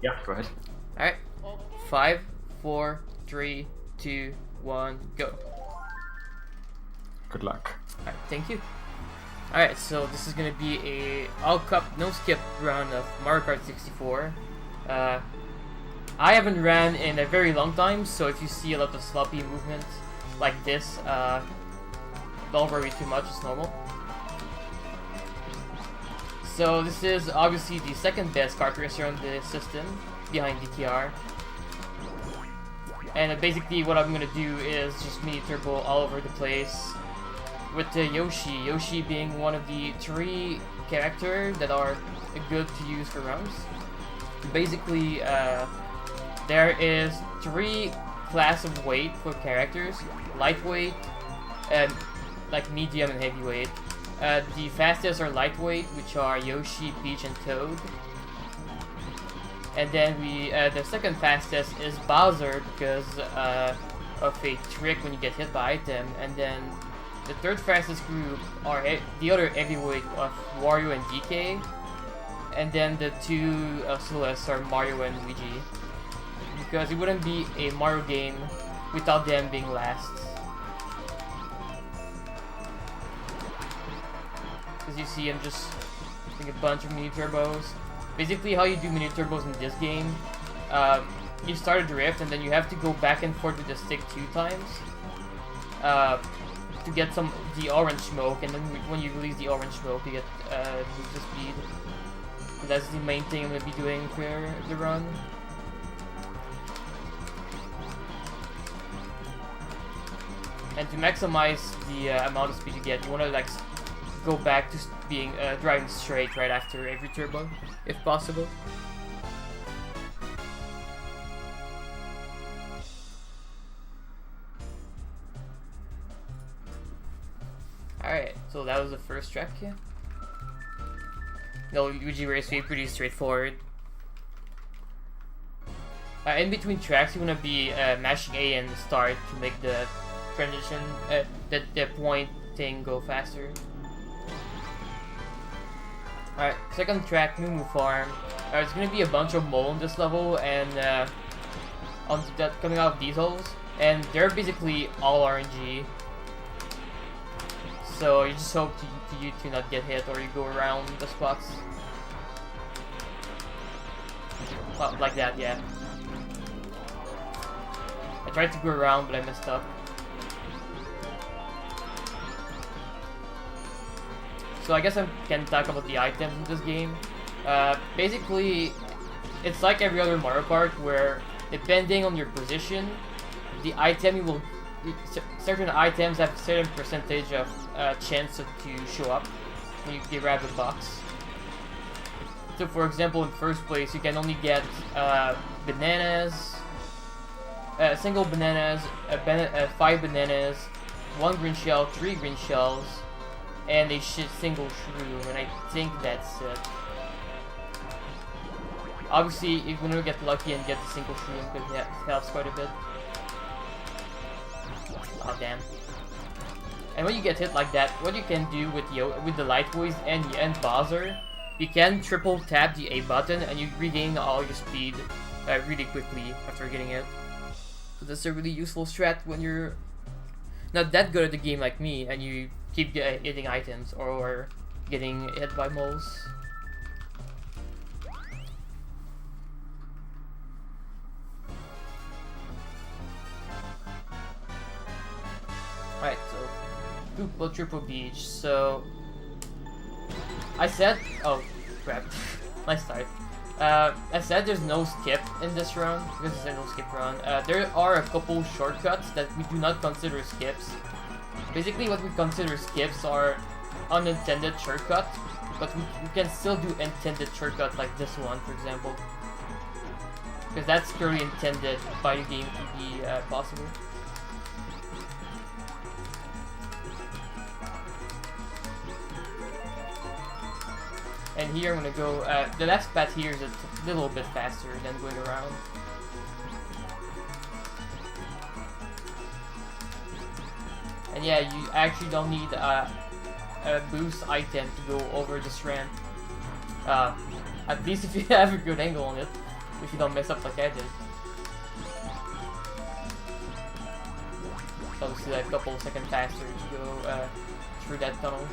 Yeah, go ahead. Alright. 5, 4, 3, 2, 1, go. Good luck. Alright, thank you. Alright, so this is gonna be a all cup, no skip run of Mario Kart 64. I haven't ran in a very long time, so if you see a lot of sloppy movement like this, don't worry too much, it's normal. So this is obviously the second best kart racer on the system, behind DTR. And basically what I'm gonna do is just mini turbo all over the place with the Yoshi being one of the 3 characters that are good to use for runs. Basically, there is 3 class of weight for characters: lightweight, like medium and heavyweight. The fastest are lightweight, which are Yoshi, Peach, and Toad. And then the second fastest is Bowser because of a trick when you get hit by item. And then the third fastest group are the other heavyweight of Wario and DK. And then the 2 slowest are Mario and Luigi. Because it wouldn't be a Mario game without them being last. As you see, I'm just doing a bunch of mini turbos. Basically, how you do mini turbos in this game, you start a drift and then you have to go back and forth with the stick 2 times to get the orange smoke, and then when you release the orange smoke, you get boost the speed. So that's the main thing I'm gonna be doing for the run. And to maximize the amount of speed you get, you wanna like go back to being driving straight right after every turbo, if possible. Alright, so that was the first track here. No, Luigi Raceway, pretty straightforward. In between tracks, you want to be mashing A and start to make the transition, the point thing go faster. Alright, second track, Moo Moo Farm. There's gonna be a bunch of mole on this level, and coming out of these holes, and they're basically all RNG. So you just hope you to not get hit, or you go around the spots. Well, like that, yeah. I tried to go around, but I messed up. So I guess I can talk about the items in this game. Basically, it's like every other Mario Kart, where depending on your position, the item you will... certain items have a certain percentage of chance to show up when you grab the box. So for example, in first place, you can only get bananas, single bananas, 5 bananas, 1 green shell, 3 green shells, and a single shroom, and I think that's it. Obviously, you're gonna get lucky and get the single shroom because that helps quite a bit. Oh damn. And when you get hit like that, what you can do with the lightweights and Bowser, you can triple tap the A button and you regain all your speed really quickly after getting it. So that's a really useful strat when you're not that good at the game like me and you keep hitting items or getting hit by moles. Right, so Koopa Triple Beach. So I said, oh crap, nice start. I said there's no skip in this run because it's a no skip run. There are a couple shortcuts that we do not consider skips. Basically, what we consider skips are unintended shortcuts, but we can still do intended shortcuts like this one, for example, because that's purely intended by the game to be possible. And here I'm gonna go, the left path here is a little bit faster than going around. And yeah, you actually don't need a boost item to go over this ramp. At least if you have a good angle on it. if you don't mess up like I did. It's obviously like a couple of seconds faster to go through that tunnel.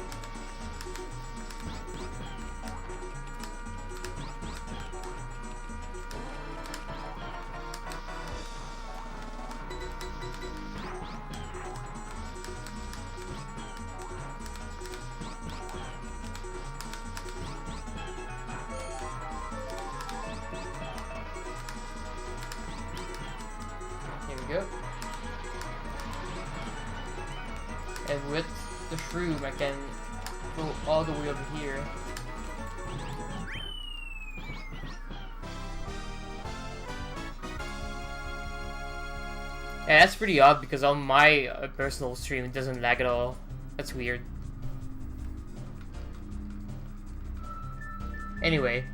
Here we go. And with the shroom, I can go all the way over here. Yeah, that's pretty odd because on my personal stream it doesn't lag at all. That's weird. Anyway,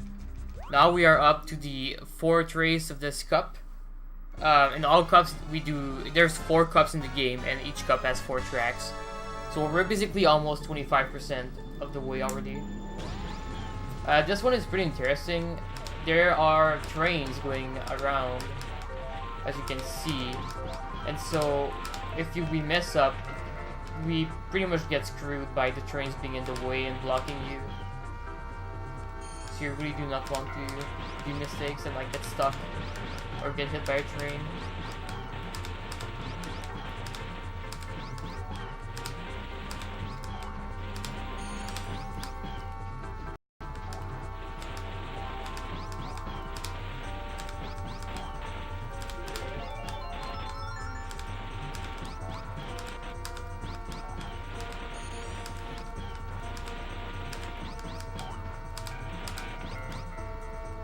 now we are up to the 4th race of this cup. In all cups there's 4 cups in the game and each cup has 4 tracks. So we're basically almost 25% of the way already. This one is pretty interesting. There are trains going around, as you can see. And so if we mess up, we pretty much get screwed by the trains being in the way and blocking you. So you really do not want to do mistakes and like get stuck or get hit by a train.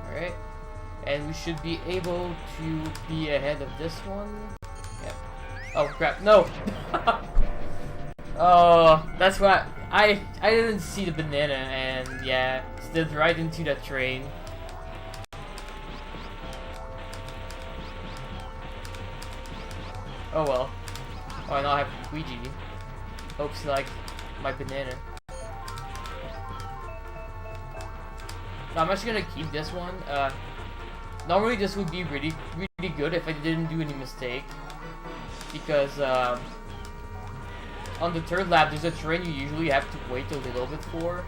Alright. And we should be able to be ahead of this one. Yep. Oh crap, no! Oh, that's why I didn't see the banana and yeah, slid right into that train. Oh well. Oh, now I have Luigi. Hopes you like my banana. So I'm actually gonna keep this one. Normally this would be really good if I didn't do any mistake. Because on the 3rd lap there's a train you usually have to wait a little bit for.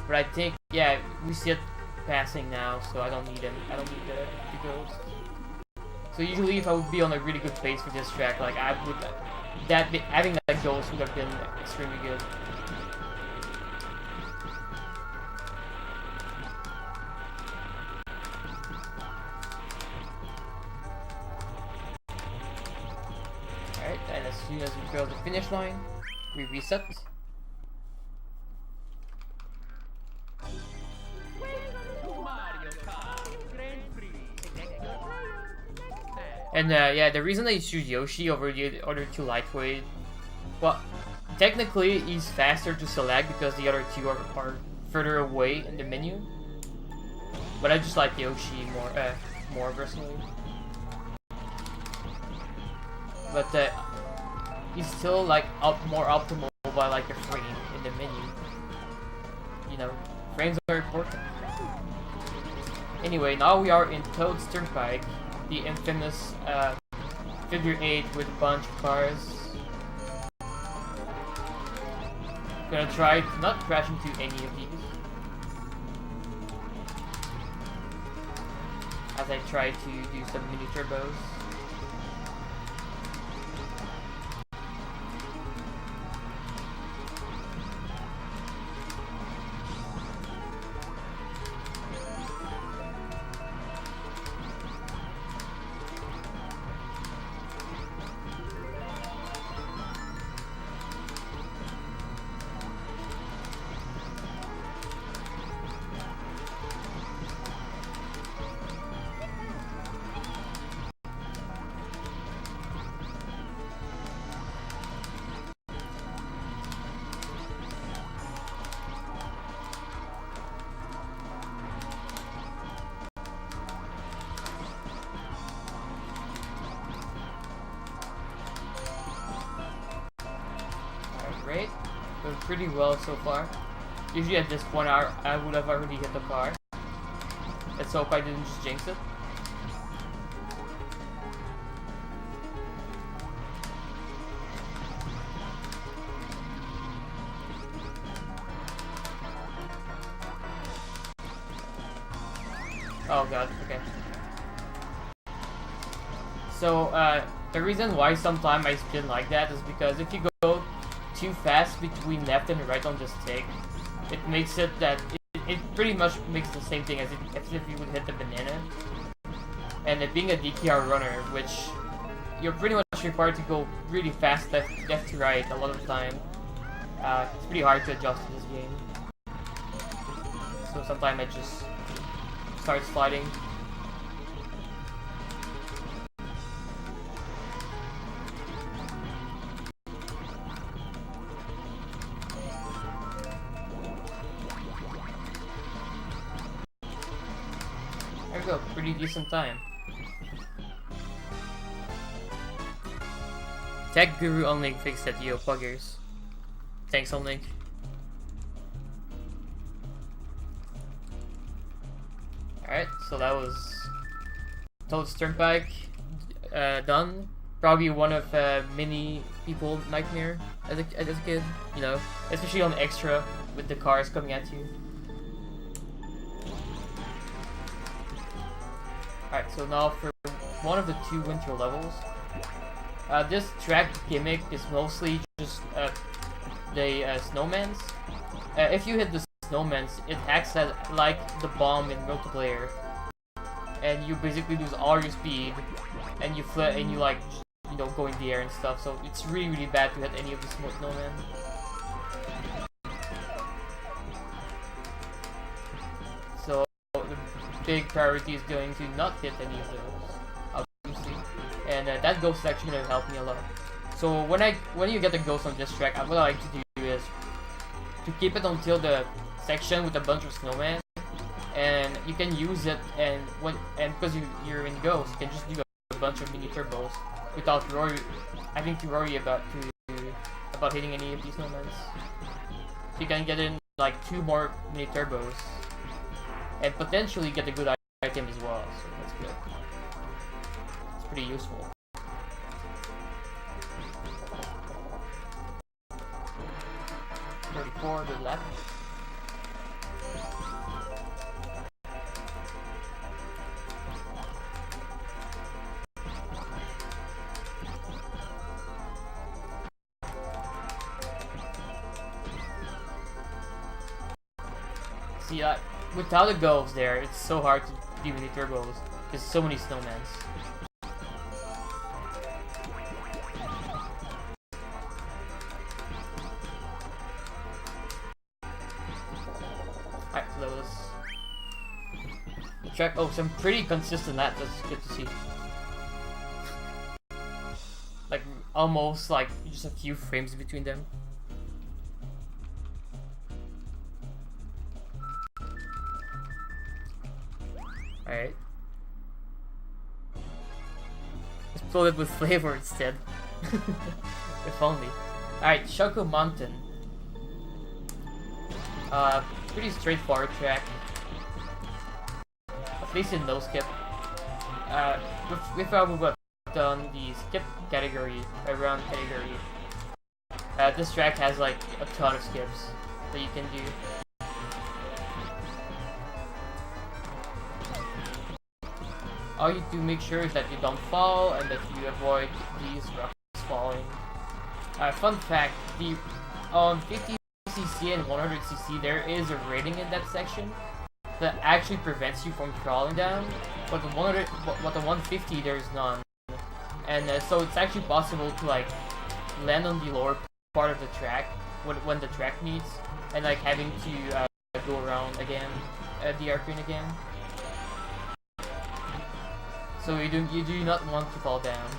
But I think, yeah, we see it passing now, so I don't need him. I don't need the ghost. So usually if I would be on a really good pace for this track, like I would, having that ghost would have been extremely good. Alright, and as soon as we cross the finish line, we reset. And yeah, the reason I choose Yoshi over the other 2 lightweight, well, technically he's faster to select because the other 2 are further away in the menu. But I just like Yoshi more personally. But he's still like more optimal by like a frame in the menu. You know, frames are important. Anyway, now we are in Toad's Turnpike, the infamous figure 8 with a bunch of cars. Gonna try to not crash into any of these as I try to do some mini turbos. Alright, going pretty well so far. Usually at this point I would have already hit the car. Let's hope I didn't just jinx it. Oh god, okay. So, the reason why sometimes I spin like that is because if you go too fast between left and right on the stick, it makes it that it pretty much makes the same thing as if you would hit the banana. And it being a DKR runner, which you're pretty much required to go really fast left to right a lot of the time, it's pretty hard to adjust to this game. So sometimes I just start sliding. There we go, pretty decent time. Tech Guru Unlink fixed that, yo pluggers. Thanks Unlink. Alright, so that was Toad's Turnpike done. Probably one of many people nightmare as a kid, you know, especially on extra with the cars coming at you. Alright, so now for one of the two winter levels. This track gimmick is mostly just the snowmans. If you hit the snowmans, it acts as like the bomb in multiplayer, and you basically lose all your speed, and you like, you know, go in the air and stuff. So it's really bad to hit any of the snowmen. So the big priority is going to not hit any of those, obviously, and that ghost is actually gonna help me a lot. So when you get the ghost on this track, what I like to do is to keep it until the section with a bunch of snowmen, and you can use it, and because you're in ghost, you can just do a bunch of mini turbos without having to worry about hitting any of these snowmen. So you can get in like 2 more mini turbos and potentially get a good item as well. So that's good. It's pretty useful. To the left. See, without the ghosts there, it's so hard to do mini turbos. There's so many snowmans. Alright, so that was track. Oh, some pretty consistent laps. That's good to see. Like almost like just a few frames between them. Alright. Explode it with flavor instead. If only. Alright, Choco Mountain. Pretty straightforward track. At least in no skip. If I would have done the skip category, around category, this track has like a ton of skips that you can do. All you do make sure is that you don't fall and that you avoid these rocks falling. Fun fact, on 50cc and 100cc there is a rating in that section that actually prevents you from crawling down, but the 150 there is none. And so it's actually possible to like land on the lower part of the track when the track meets, and like having to go around again, the airplane again. So you do not want to fall down.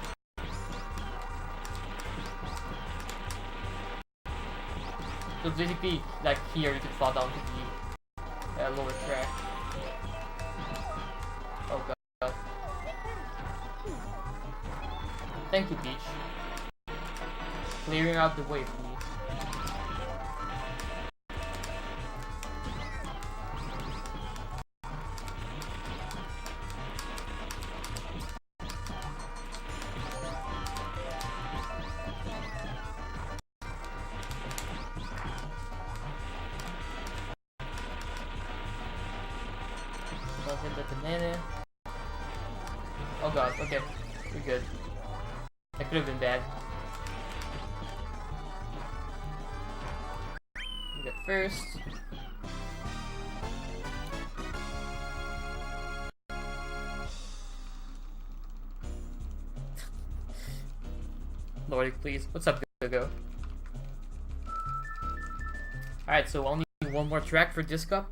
So basically, like here, you could fall down to the lower track. Oh god. Thank you, Peach. Clearing out the way for me. Don't hit the banana. Oh god, okay. We're good. That could have been bad. We got first. Lordy, please. What's up, Go? Alright, so I'll need one more track for this cup.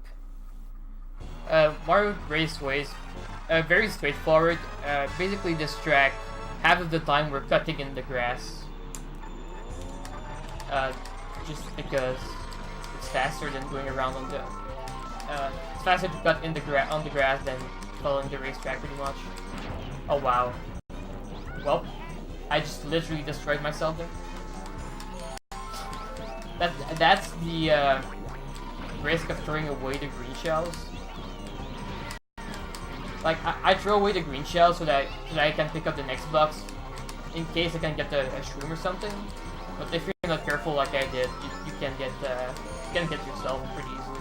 Mario Raceways, very straightforward. Basically, this track, half of the time we're cutting in the grass. Just because it's faster than going around on the. It's faster to cut in the on the grass than following the racetrack, pretty much. Oh wow. Well, I just literally destroyed myself there. That's the risk of throwing away the green shells. Like I throw away the green shells so that I can pick up the next blocks in case I can get a shroom or something. But if you're not careful like I did, you can get yourself pretty easily.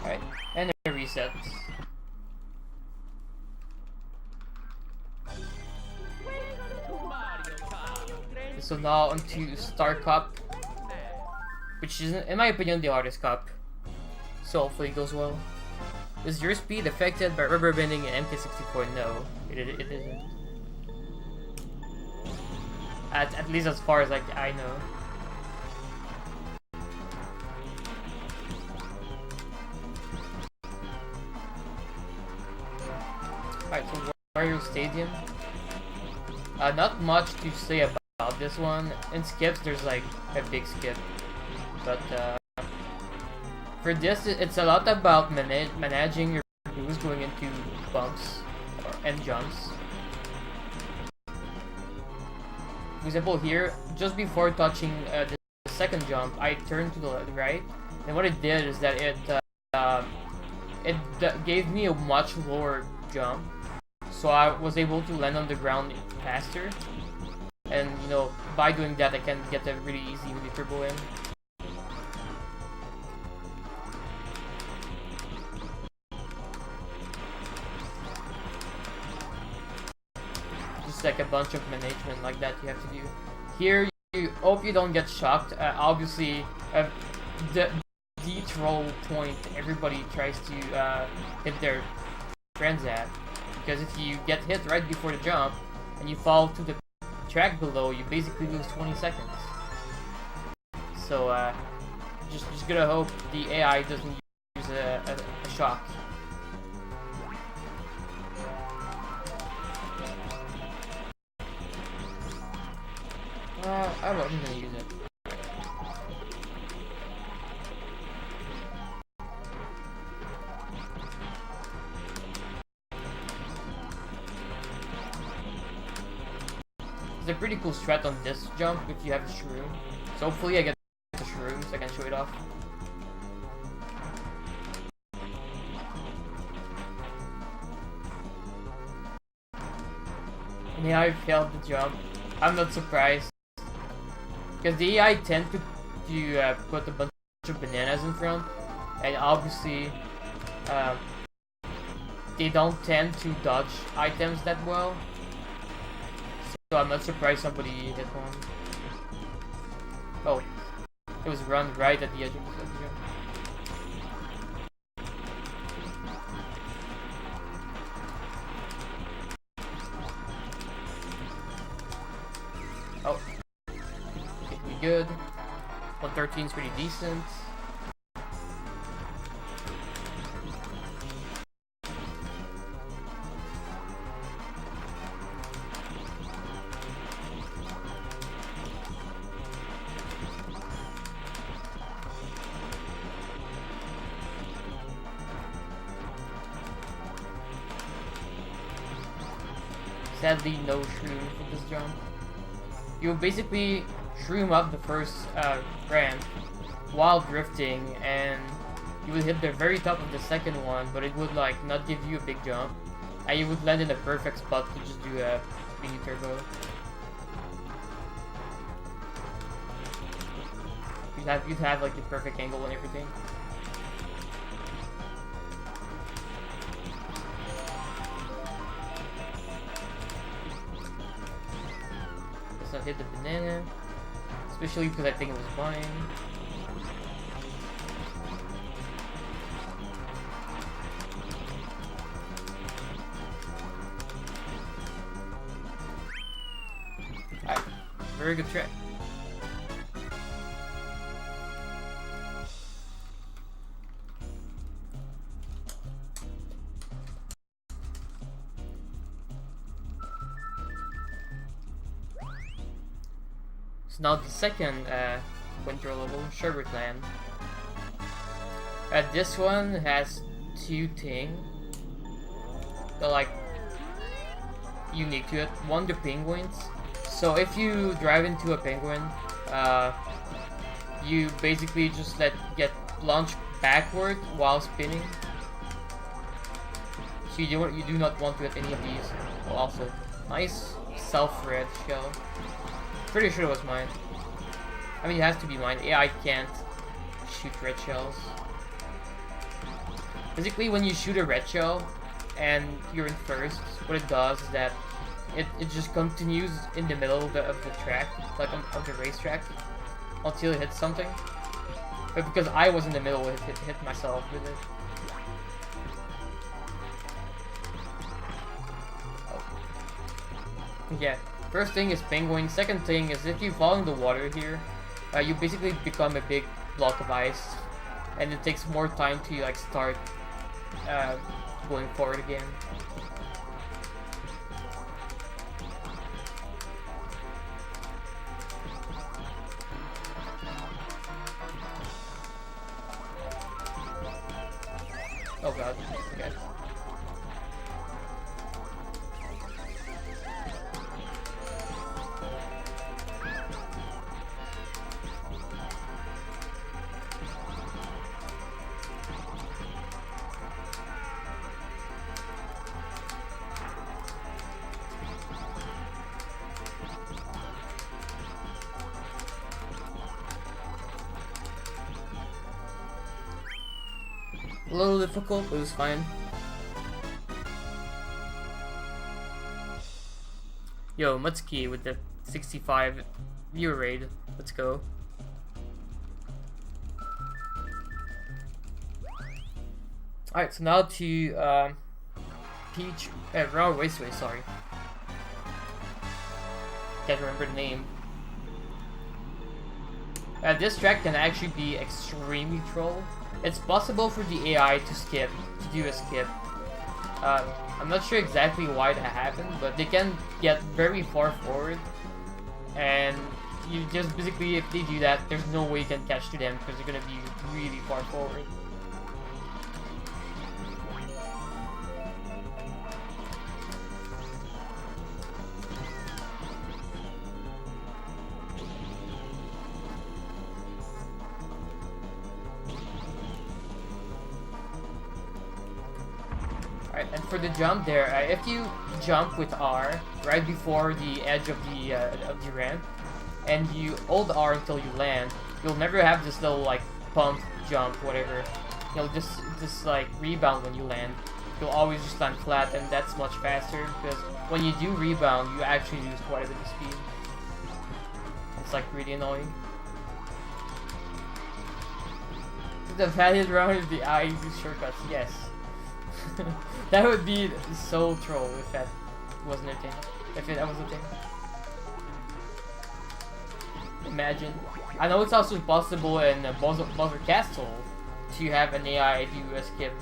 Alright, and it resets. So now onto Star Cup, which is, in my opinion, the hardest cup. So hopefully it goes well. Is your speed affected by rubber bending in MK64? No, it isn't. At least as far as like I know. Alright, so Mario Stadium. Not much to say about this one. In skips, there's like a big skip. But for this, it's a lot about managing your boost going into bumps and jumps. For example, here, just before touching the second jump, I turned to the right. And what it did is that it gave me a much lower jump. So I was able to land on the ground faster, and you know, by doing that I can get a really easy mini turbo in. Just like a bunch of management like that you have to do. Here, you hope you don't get shocked. Obviously, the troll point everybody tries to hit their friends at. Because if you get hit right before the jump, and you fall to the track below, you basically lose 20 seconds. So, just gotta hope the AI doesn't use a shock. I'm gonna use it. It's a pretty cool strat on this jump if you have the shroom. So hopefully I get the shroom so I can show it off. And yeah, I failed the jump. I'm not surprised. Because the AI tend to put a bunch of bananas in front. And obviously, they don't tend to dodge items that well. So I'm not surprised somebody hit one. Oh, it was run right at the edge of the jump. Oh, okay, we good. 113 is pretty decent. Sadly, no shroom for this jump. You will basically shroom up the first ramp while drifting, and you would hit the very top of the second one, but it would like not give you a big jump, and you would land in the perfect spot to just do a mini turbo. You'd have like the perfect angle and everything. Let's not hit the banana, especially because I think it was mine. Alright, very good track. So now the second winter level, Sherbetland. This one has two things that are like unique to it. One, the penguins. So if you drive into a penguin, you basically just get launched backward while spinning. So you do not want to hit any of these. Oh, also, nice self-red shell. Pretty sure it was mine. I mean, it has to be mine. AI can't shoot red shells. Basically, when you shoot a red shell and you're in first, what it does is that it just continues in the middle of the track, like of the racetrack, until it hits something. But because I was in the middle, it hit myself with it. Oh. Yeah. First thing is penguin. Second thing is if you fall in the water here, you basically become a big block of ice, and it takes more time to like start going forward again. Oh god, okay. A little difficult, but it was fine. Yo, Mutsuki with the 65 viewer raid. Let's go. Alright, so now to Peach Raw Raceway, sorry. Can't remember the name. This track can actually be extremely troll. It's possible for the AI to do a skip. I'm not sure exactly why that happened, but they can get very far forward, and you just basically, if they do that, there's no way you can catch to them because they're gonna be really far forward. Alright, and for the jump there, if you jump with R right before the edge of the ramp, and you hold R until you land, you'll never have this little like pump, jump, whatever. You'll just like rebound when you land. You'll always just land flat, and that's much faster because when you do rebound, you actually lose quite a bit of speed. It's like really annoying. The valid round is the eye use shortcuts, yes. That would be so troll if that wasn't a thing. If that was a thing. Imagine. I know it's also possible in Bowser Castle to have an AI do a skip.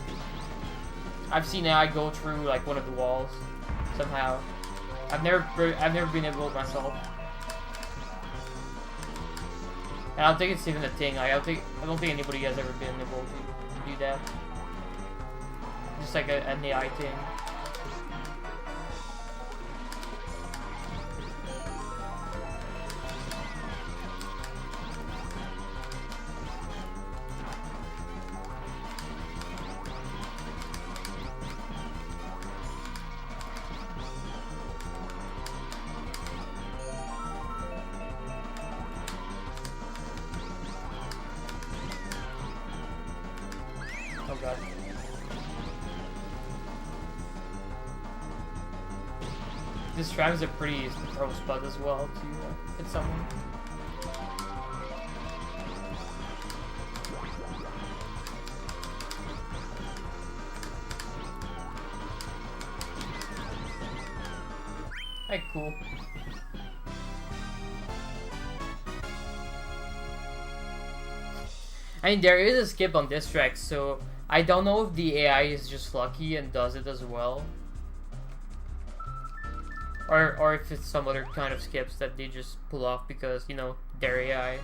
I've seen AI go through like one of the walls somehow. I've never been able to myself. And I don't think it's even a thing. I don't think anybody has ever been able to do that. Just like an AI thing. god. This tram is a pretty pro spot as well to hit someone. Hey, cool. I mean, there is a skip on this track, so I don't know if the AI is just lucky and does it as well. Or if it's some other kind of skips that they just pull off because, you know, they're AI.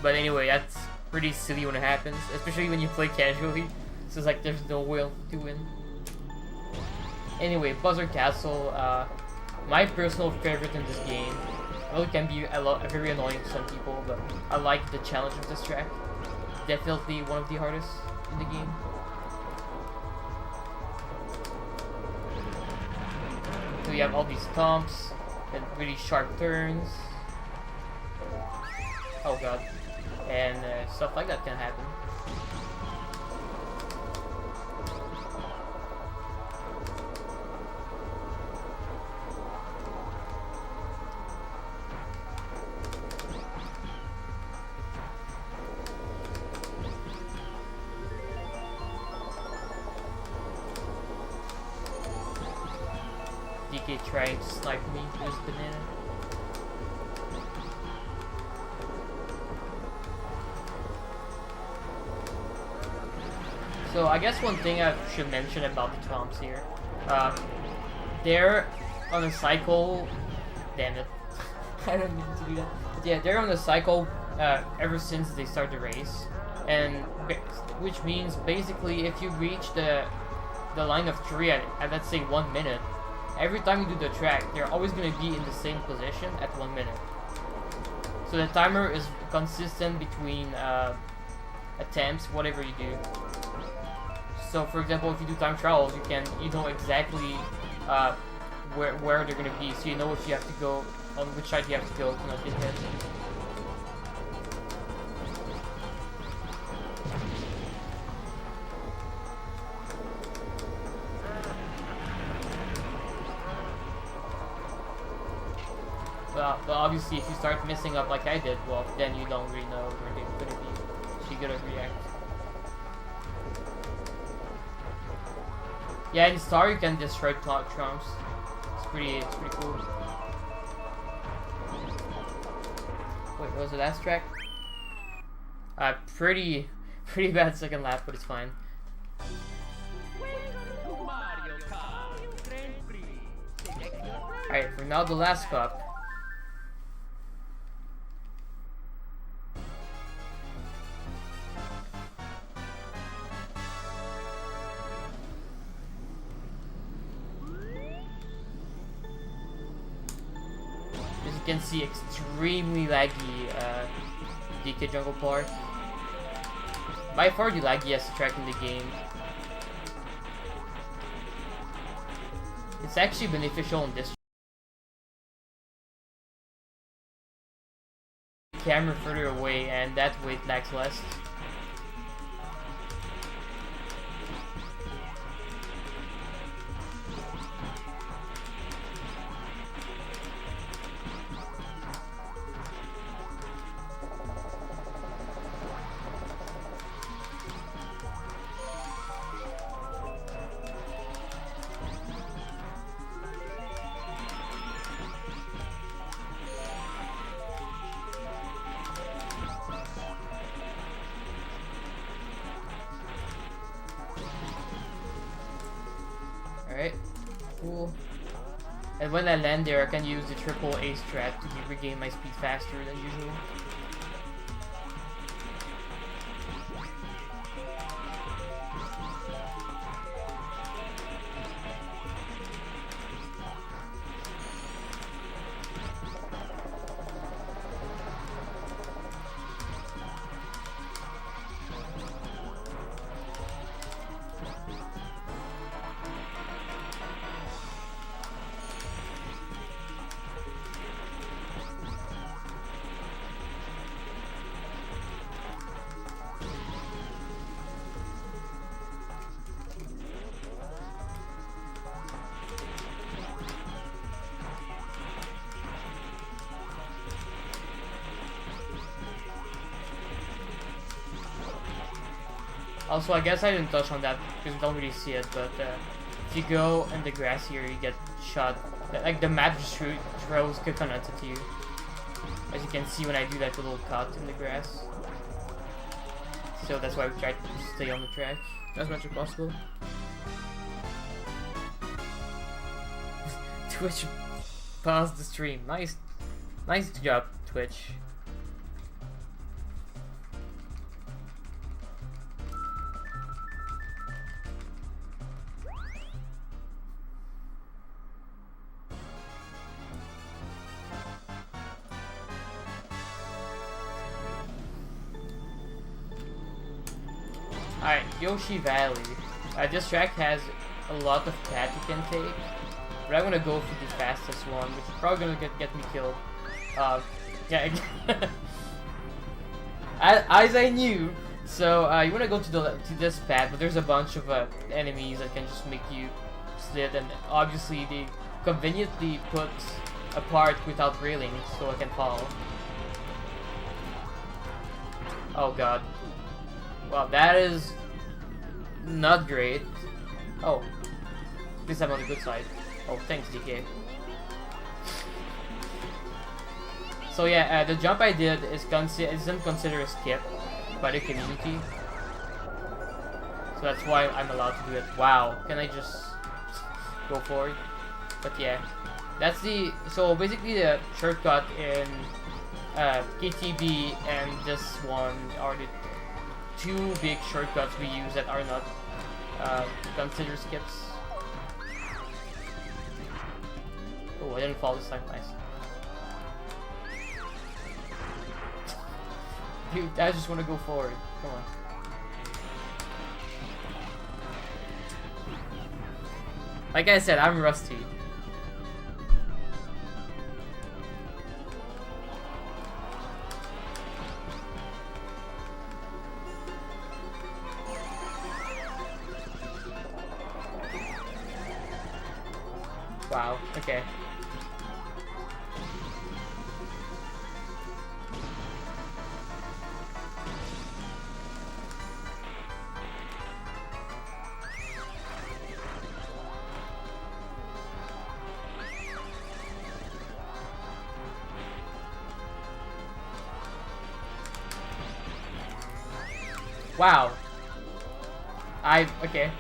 But anyway, that's pretty silly when it happens, especially when you play casually. So it's like there's no way to win. Anyway, Buzzer Castle, my personal favorite in this game. I know it can be very annoying to some people, but I like the challenge of this track. Definitely one of the hardest in the game. So you have all these stomps and really sharp turns. Oh god. And stuff like that can happen. DK trying to snipe me with his banana. So I guess one thing I should mention about the Toms here, they're on a cycle. Damn it, I don't mean to do that. But yeah, they're on a cycle ever since they start the race, and which means basically if you reach the line of 3 at let's say 1 minute. Every time you do the track, they're always going to be in the same position at 1 minute. So the timer is consistent between attempts, whatever you do. So for example, if you do time trials, you know exactly where they're going to be, so you know if you have to go on which side you have to go to not get hit. But obviously, if you start messing up like I did, well, then you don't really know where they're gonna be. So you gotta react. Yeah, in Star you can destroy trumps. It's pretty cool. Wait, what was the last track? Pretty bad second lap, but it's fine. Alright, for now the last cup. As you can see, extremely laggy DK Jungle Park. By far the laggiest track in the game. It's actually beneficial in this camera further away, and that way it lags less. Alright, cool. And when I land there, I can use the triple A strat to regain my speed faster than usual. Also, I guess I didn't touch on that because you don't really see it, but if you go in the grass here, you get shot. Like, the map just throws coconuts at you. As you can see when I do that little cut in the grass. So that's why we try to stay on the track as much as possible. Twitch paused the stream. Nice job, Twitch. Alright, Yoshi Valley. This track has a lot of paths you can take, but I'm gonna go for the fastest one, which is probably gonna get me killed. Yeah, as I knew. So you wanna go to this path, but there's a bunch of enemies that can just make you slid, and obviously they conveniently put a part without railings, so I can fall. Oh god. Wow, that is not great. Oh, at least I'm on the good side. Oh, thanks, DK. So yeah, the jump I did isn't considered a skip by the community. So that's why I'm allowed to do it. Wow, can I just go for it? But yeah, that's so basically the shortcut in KTB and this one are the two big shortcuts we use that are not considered skips. Oh, I didn't fall this time. Nice. Dude, I just want to go forward. Come on. Like I said, I'm rusty. Wow, okay. Wow. Okay.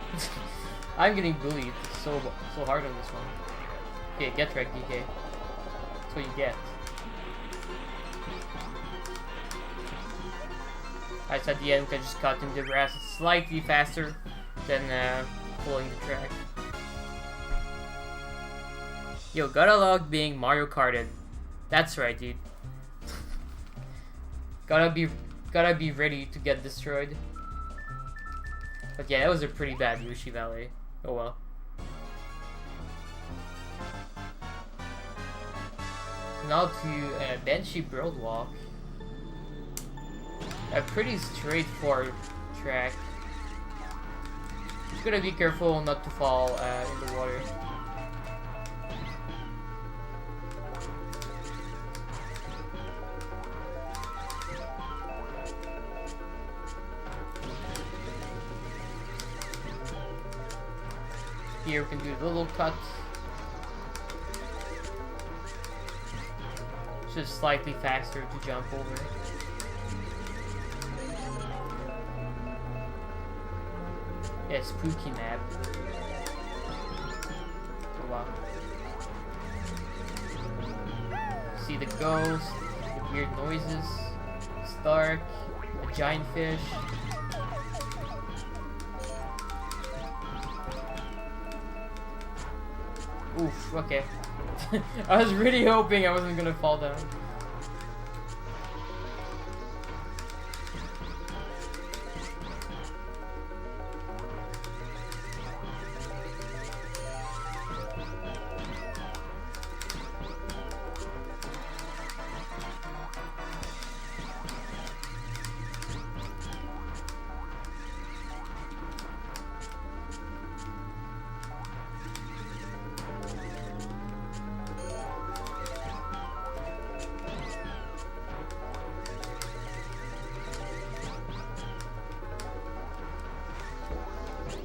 I'm getting bullied so hard on this one. Okay, get wrecked, DK. That's what you get. Alright, so at the end we can just cut into the grass. It's slightly faster than pulling the track. Yo, gotta log being Mario Karted. That's right, dude. gotta be ready to get destroyed. But yeah, that was a pretty bad Yoshi Valley. Oh well. Now to Benchy Boardwalk. A pretty straightforward track. Just gotta be careful not to fall in the water. Here we can do a little cut. Just slightly faster to jump over. Yeah, spooky map. Oh wow. See the ghost, the weird noises, it's dark, a giant fish. Oof, okay. I was really hoping I wasn't gonna fall down.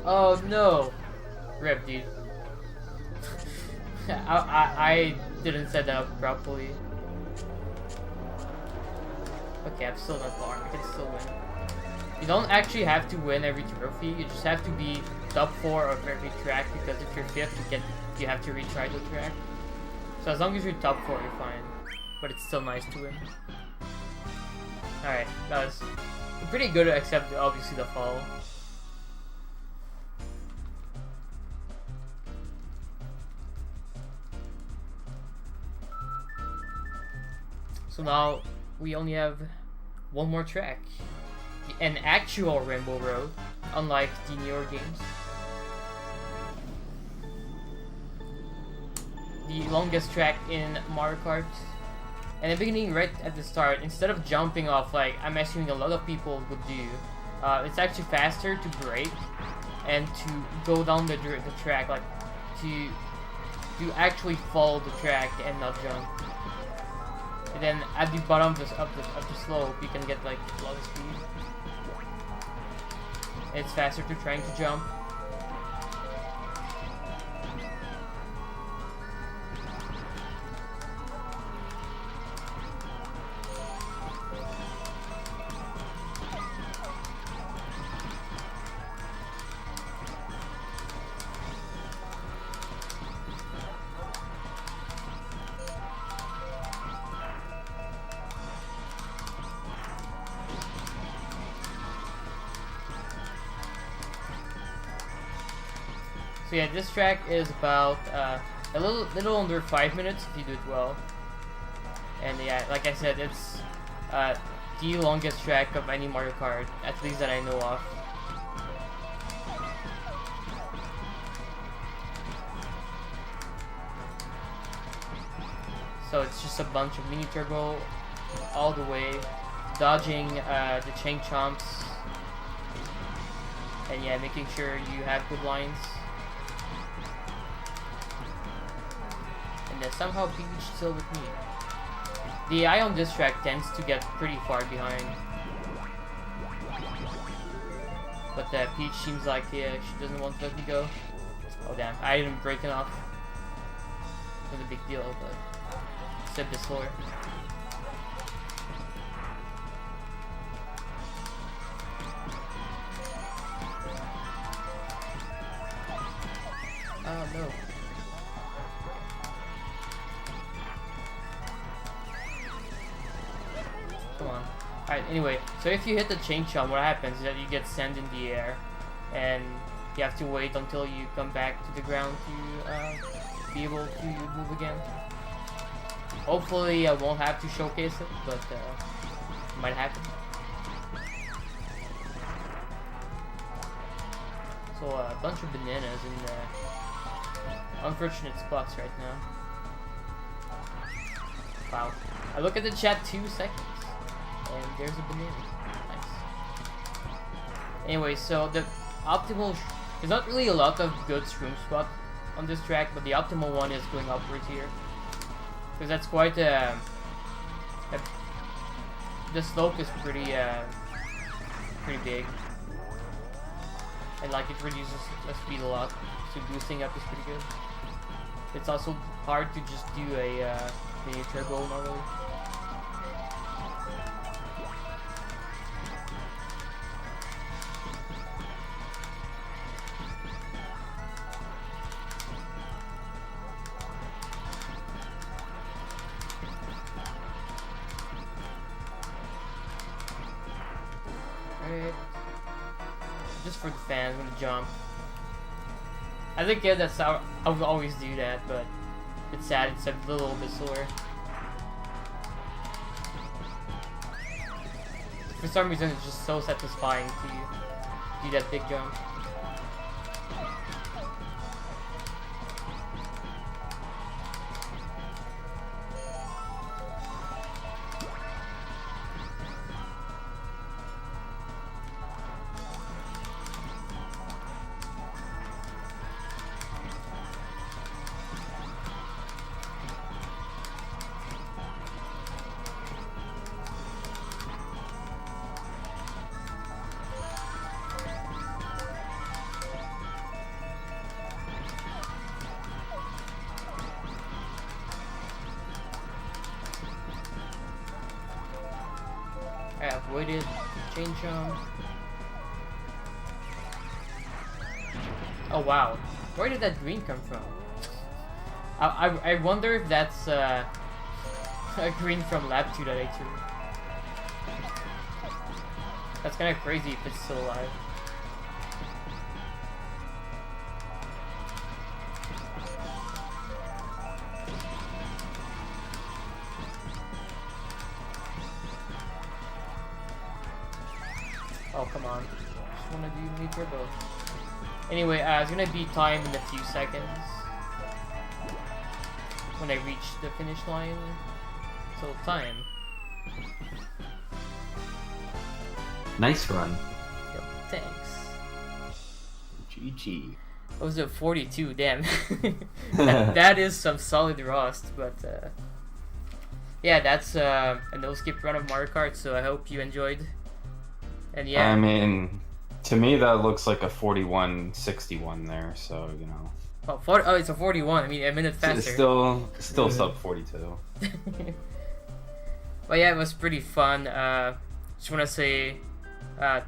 Oh no! Rip, dude. I didn't set that up properly. Okay, I'm still not far. I can still win. You don't actually have to win every trophy. You just have to be top 4 of every track, because if you're 5th, you have to retry the track. So as long as you're top 4, you're fine. But it's still nice to win. Alright, that was pretty good, except obviously the fall. So now we only have one more track. An actual Rainbow Road, unlike the newer games. The longest track in Mario Kart. And in the beginning, right at the start, instead of jumping off like I'm assuming a lot of people would do, it's actually faster to brake and to go down the track, like to actually follow the track and not jump. And then at the bottom of the slope, you can get like a lot of speed. It's faster to trying to jump. So yeah, this track is about a little under 5 minutes if you do it well. And yeah, like I said, it's the longest track of any Mario Kart, at least that I know of. So it's just a bunch of mini turbo all the way, dodging the chain chomps, and yeah, making sure you have good lines. And then somehow Peach still with me. The AI on this track tends to get pretty far behind. But Peach seems like she doesn't want to let me go. Oh damn, I didn't break it off. Not a big deal, but it's a bit slower. Oh no. Come on. Alright, anyway, so if you hit the chain chomp, what happens is that you get sent in the air, and you have to wait until you come back to the ground to be able to move again. Hopefully I won't have to showcase it, but it might happen. So a bunch of bananas in unfortunate spots right now. Wow. I look at the chat 2 seconds. And there's a banana. Nice. Anyway, so the optimal... There's not really a lot of good shroom spot on this track, but the optimal one is going upwards here. Because that's quite the slope is pretty big. And like it reduces the speed a lot, so boosting up is pretty good. It's also hard to just do a mini turbo normally. Just for the fans, I'm gonna jump. As a kid, that's how I would always do that, but it's sad, it's a little bit slower. For some reason, it's just so satisfying to do that big jump. avoided. Chain jump. Oh wow, where did that green come from? I wonder if that's a green from Lab 2 that I threw. That's kind of crazy if it's still alive. Oh, come on. Just wanna do mini turbo. Anyway, it's gonna be time in a few seconds when I reach the finish line. So, time. Nice run. Yep, thanks. GG. That was a 42, damn. that is some solid rust, but yeah, that's a no-skip run of Mario Kart, so I hope you enjoyed. And yeah. I mean, to me that looks like a 41-61 there, so, you know. Oh, it's a 41, I mean, a minute faster. It's still sub 42. But yeah, it was pretty fun. Just want to say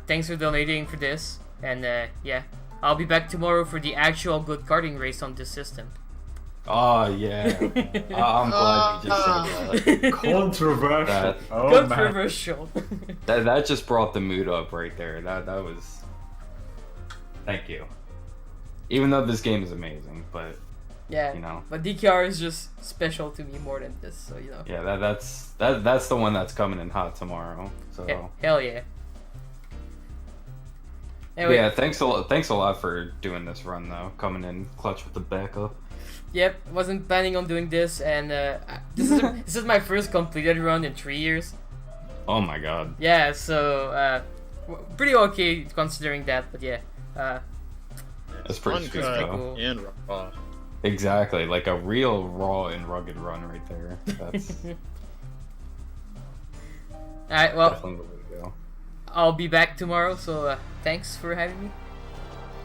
thanks for donating for this, and yeah, I'll be back tomorrow for the actual good karting race on this system. Oh yeah, I'm glad you just said that. Controversial. Controversial. That just brought the mood up right there. That was. Thank you. Even though this game is amazing, but yeah, you know. But DKR is just special to me more than this, so you know. Yeah, that's the one that's coming in hot tomorrow. So. Hell yeah. Anyway, yeah, thanks a lot for doing this run though. Coming in clutch with the backup. Yep, wasn't planning on doing this, and this is my first completed run in 3 years. Oh my god. Yeah, so pretty okay considering that, but yeah. That's pretty cool. And raw. Exactly, like a real raw and rugged run right there. That's Alright, well, definitely the way to go. I'll be back tomorrow, so thanks for having me.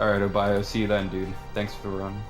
Alright, Obio, see you then, dude. Thanks for the run.